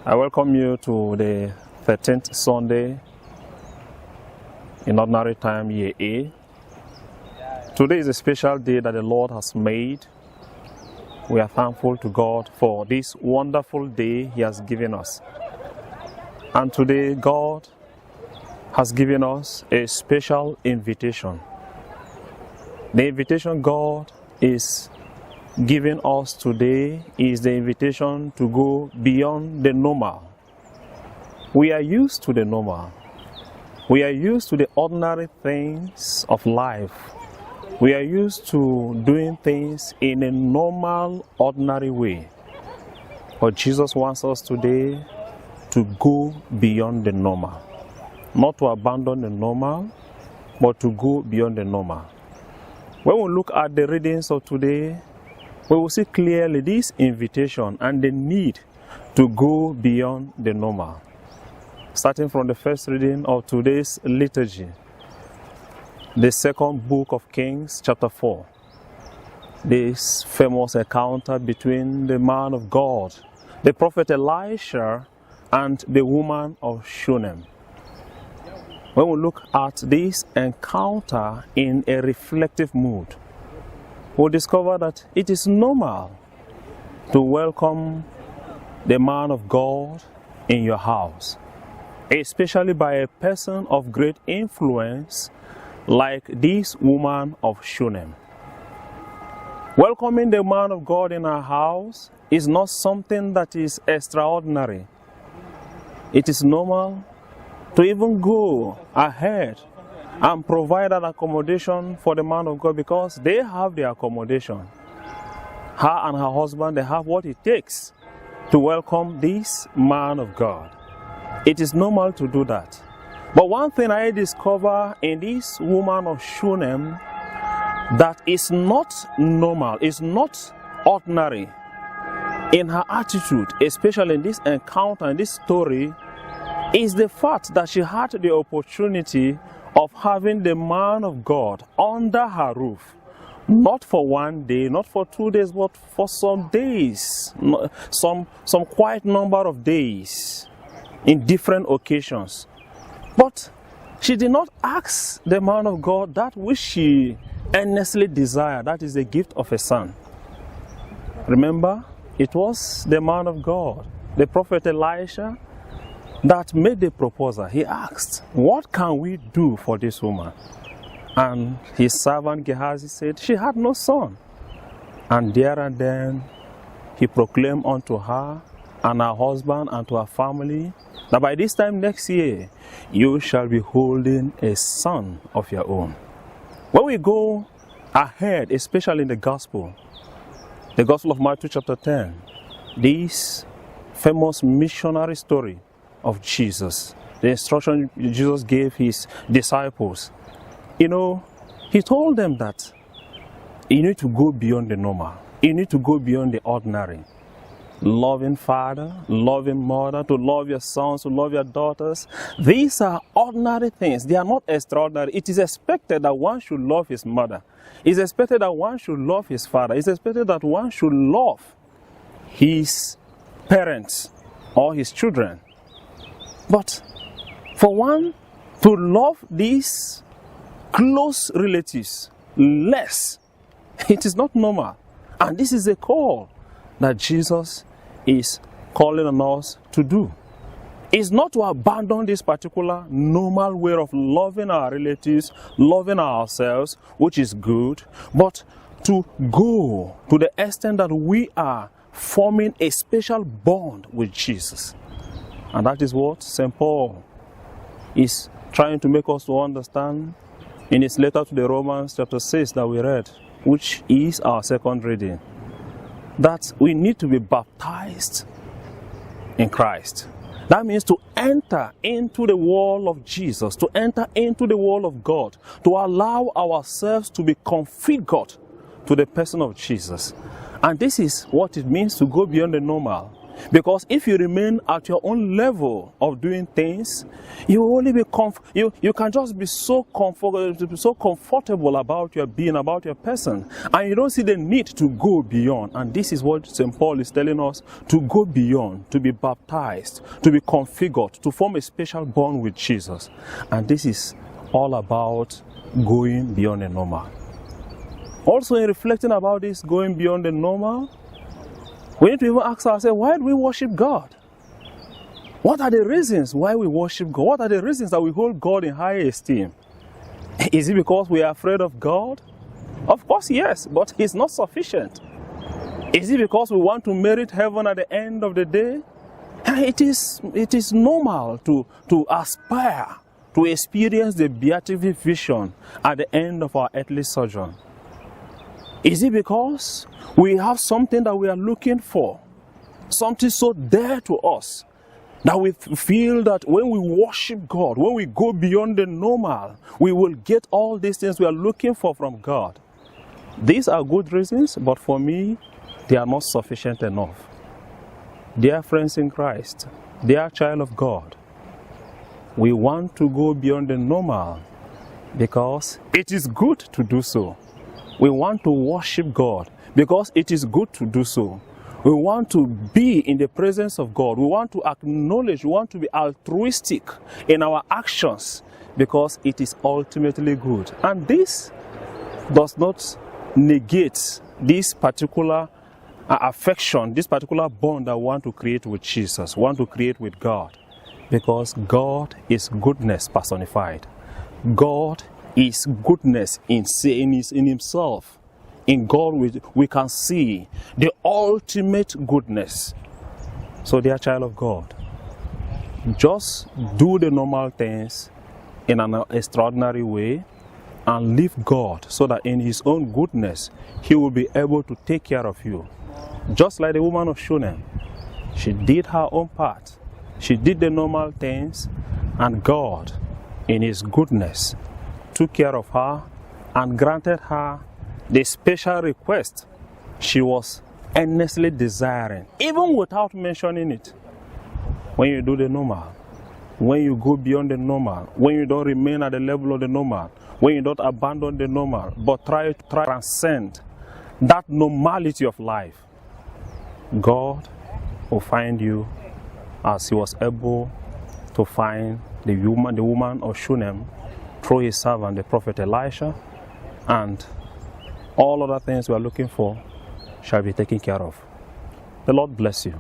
I welcome you to the 13th Sunday in Ordinary Time, Year A. Today is a special day that the Lord has made. We are thankful to God for this wonderful day He has given us. And today God has given us a special invitation. The invitation God is giving us today is the invitation to go beyond the normal. We are used to the normal. We are used to the ordinary things of life. We are used to doing things in a normal, ordinary way. But Jesus wants us today to go beyond the normal. Not to abandon the normal, but to go beyond the normal. When we look at the readings of today, we will see clearly this invitation and the need to go beyond the normal. Starting from the first reading of today's liturgy, the second book of Kings, chapter 4. This famous encounter between the man of God, the prophet Elisha, and the woman of Shunem. When we look at this encounter in a reflective mood, we'll discover that it is normal to welcome the man of God in your house, especially by a person of great influence like this woman of Shunem. Welcoming the man of God in our house is not something that is extraordinary. It is normal to even go ahead and provide an accommodation for the man of God because they have the accommodation. Her and her husband, they have what it takes to welcome this man of God. It is normal to do that. But one thing I discover in this woman of Shunem that is not normal, is not ordinary in her attitude, especially in this encounter, in this story, is the fact that she had the opportunity of having the man of God under her roof, not for one day, not for 2 days, but for some days, some quite number of days, in different occasions. But she did not ask the man of God that which she earnestly desired, that is the gift of a son. Remember, it was the man of God, the prophet Elisha, that made the proposal. He asked, what can we do for this woman? And his servant Gehazi said, she had no son. And there and then he proclaimed unto her and her husband and to her family that by this time next year you shall be holding a son of your own. When we go ahead, especially in the Gospel of Matthew chapter 10, this famous missionary story of Jesus, the instruction Jesus gave his disciples, he told them that you need to go beyond the normal. You need to go beyond the ordinary. Loving father, loving mother, to love your sons, to love your daughters. These are ordinary things. They are not extraordinary. It is expected that one should love his mother. It is expected that one should love his father. It is expected that one should love his parents or his children. But for one to love these close relatives less, it is not normal. And this is a call that Jesus is calling on us to do. It's not to abandon this particular normal way of loving our relatives, loving ourselves, which is good, but to go to the extent that we are forming a special bond with Jesus. And that is what St. Paul is trying to make us to understand in his letter to the Romans chapter 6 that we read, which is our second reading. That we need to be baptized in Christ. That means to enter into the world of Jesus, to enter into the world of God, to allow ourselves to be configured to the person of Jesus. And this is what it means to go beyond the normal. Because if you remain at your own level of doing things, you will only be you can just be so comfortable about your being, about your person, and you don't see the need to go beyond. And this is what St. Paul is telling us: to go beyond, to be baptized, to be configured, to form a special bond with Jesus. And this is all about going beyond the normal. Also, in reflecting about this going beyond the normal, we need to even ask ourselves, why do we worship God? What are the reasons why we worship God? What are the reasons that we hold God in high esteem? Is it because we are afraid of God? Of course, yes, but it's not sufficient. Is it because we want to merit heaven at the end of the day? It is normal to aspire to experience the beatific vision at the end of our earthly sojourn. Is it because we have something that we are looking for, something so dear to us, that we feel that when we worship God, when we go beyond the normal, we will get all these things we are looking for from God? These are good reasons, but for me, they are not sufficient enough. Dear friends in Christ, dear child of God, we want to go beyond the normal because it is good to do so. We want to worship God because it is good to do so. We want to be in the presence of God. We want to acknowledge, we want to be altruistic in our actions because it is ultimately good. And this does not negate this particular affection, this particular bond that we want to create with Jesus, want to create with God, because God is goodness personified. God is goodness in himself. In God we can see the ultimate goodness. So, dear child of God, just do the normal things in an extraordinary way and leave God so that in his own goodness he will be able to take care of you. Just like the woman of Shunem, she did her own part. She did the normal things, and God in his goodness took care of her and granted her the special request she was earnestly desiring, even without mentioning it. When you do the normal, when you go beyond the normal, when you don't remain at the level of the normal, when you don't abandon the normal, but try to transcend that normality of life, God will find you as he was able to find the woman of Shunem through his servant, the prophet Elisha, and all other things we are looking for shall be taken care of. The Lord bless you.